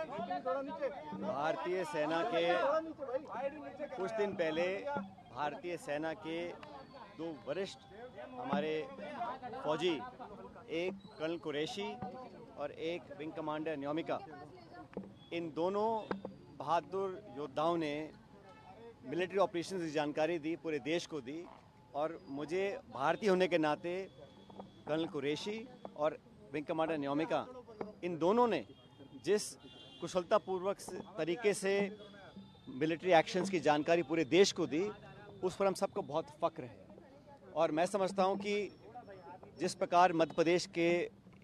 भारतीय सेना के कुछ दिन पहले भारतीय सेना के दो वरिष्ठ हमारे फौजी, एक कर्नल कुरैशी और एक विंग कमांडर न्योमिका, इन दोनों बहादुर योद्धाओं ने मिलिट्री ऑपरेशंस की जानकारी दी, पूरे देश को दी। और मुझे भारतीय होने के नाते कर्नल कुरैशी और विंग कमांडर न्योमिका, इन दोनों ने जिस कुशलतापूर्वक तरीके से मिलिट्री एक्शंस की जानकारी पूरे देश को दी, उस पर हम सबको बहुत फक्र है। और मैं समझता हूं कि जिस प्रकार मध्य प्रदेश के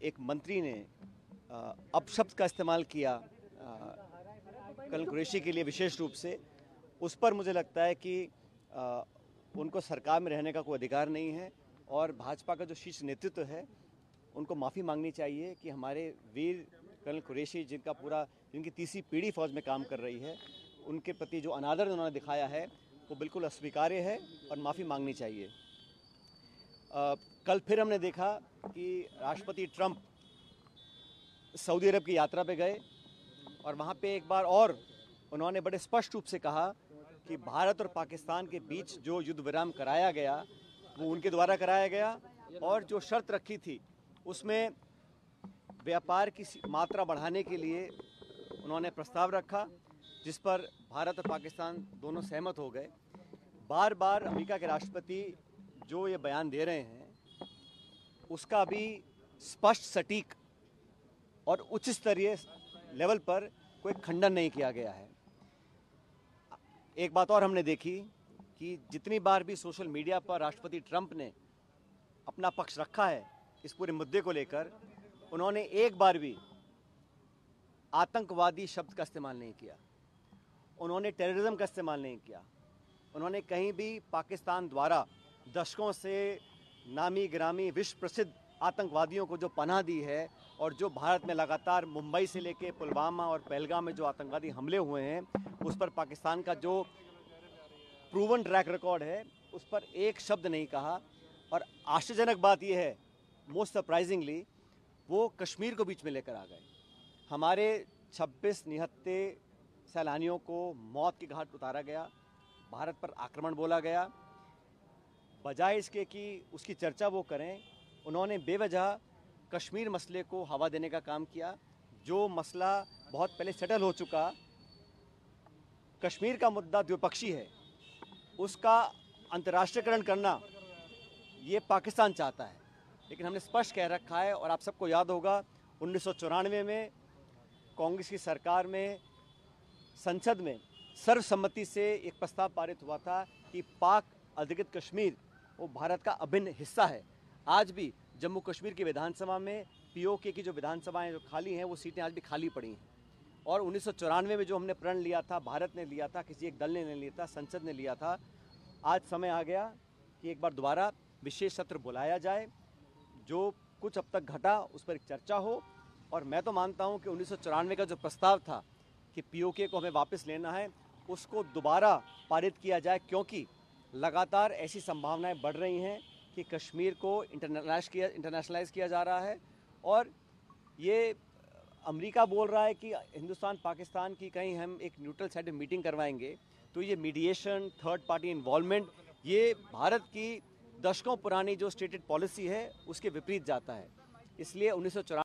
एक मंत्री ने अपशब्द का इस्तेमाल किया कर्नल कुरैशी के लिए विशेष रूप से, उस पर मुझे लगता है कि उनको सरकार में रहने का कोई अधिकार नहीं है। और भाजपा का जो शीर्ष नेतृत्व है, उनको माफ़ी मांगनी चाहिए कि हमारे वीर कर्नल कुरैशी, जिनकी तीसरी पीढ़ी फौज में काम कर रही है, उनके प्रति जो अनादर उन्होंने दिखाया है वो बिल्कुल अस्वीकार्य है और माफ़ी मांगनी चाहिए। कल फिर हमने देखा कि राष्ट्रपति ट्रंप सऊदी अरब की यात्रा पे गए और वहाँ पे एक बार और उन्होंने बड़े स्पष्ट रूप से कहा कि भारत और पाकिस्तान के बीच जो युद्ध विराम कराया गया वो उनके द्वारा कराया गया, और जो शर्त रखी थी उसमें व्यापार की मात्रा बढ़ाने के लिए उन्होंने प्रस्ताव रखा, जिस पर भारत और पाकिस्तान दोनों सहमत हो गए। बार बार अमेरिका के राष्ट्रपति जो ये बयान दे रहे हैं, उसका भी स्पष्ट, सटीक और उच्च स्तरीय लेवल पर कोई खंडन नहीं किया गया है। एक बात और हमने देखी कि जितनी बार भी सोशल मीडिया पर राष्ट्रपति ट्रंप ने अपना पक्ष रखा है इस पूरे मुद्दे को लेकर, उन्होंने एक बार भी आतंकवादी शब्द का इस्तेमाल नहीं किया, उन्होंने टेररिज्म का इस्तेमाल नहीं किया, उन्होंने कहीं भी पाकिस्तान द्वारा दशकों से नामी गिरामी विश्व प्रसिद्ध आतंकवादियों को जो पनाह दी है और जो भारत में लगातार मुंबई से लेके पुलवामा और पहलगाम में जो आतंकवादी हमले हुए हैं, उस पर पाकिस्तान का जो प्रूवन ट्रैक रिकॉर्ड है, उस पर एक शब्द नहीं कहा। और आश्चर्यजनक बात यह है, मोस्ट सरप्राइजिंगली, वो कश्मीर को बीच में लेकर आ गए। हमारे 26 निहत्थे सैलानियों को मौत के घाट उतारा गया, भारत पर आक्रमण बोला गया। बजाय इसके कि उसकी चर्चा वो करें, उन्होंने बेवजह कश्मीर मसले को हवा देने का काम किया, जो मसला बहुत पहले सेटल हो चुका। कश्मीर का मुद्दा द्विपक्षीय है, उसका अंतर्राष्ट्रीयकरण करना ये पाकिस्तान चाहता है, लेकिन हमने स्पष्ट कह रखा है। और आप सबको याद होगा 1994 में कांग्रेस की सरकार में संसद में सर्वसम्मति से एक प्रस्ताव पारित हुआ था कि पाक अधिकृत कश्मीर वो भारत का अभिन्न हिस्सा है। आज भी जम्मू कश्मीर की विधानसभा में पीओके की जो विधानसभाएं जो खाली हैं, वो सीटें आज भी खाली पड़ी हैं। और 1994 में जो हमने प्रण लिया था, भारत ने लिया था, किसी एक दल ने नहीं लिया था, संसद ने लिया था। आज समय आ गया कि एक बार दोबारा विशेष सत्र बुलाया जाए, जो कुछ अब तक घटा उस पर एक चर्चा हो। और मैं तो मानता हूं कि 1994 का जो प्रस्ताव था कि पीओके को हमें वापस लेना है, उसको दोबारा पारित किया जाए, क्योंकि लगातार ऐसी संभावनाएं बढ़ रही हैं कि कश्मीर को इंटरनेशनलाइज किया जा रहा है। और ये अमेरिका बोल रहा है कि हिंदुस्तान पाकिस्तान की कहीं हम एक न्यूट्रल साइड में मीटिंग करवाएंगे, तो ये मीडिएशन, थर्ड पार्टी इन्वॉल्वमेंट, ये भारत की दशकों पुरानी जो स्टेटेड पॉलिसी है उसके विपरीत जाता है। इसलिए 1994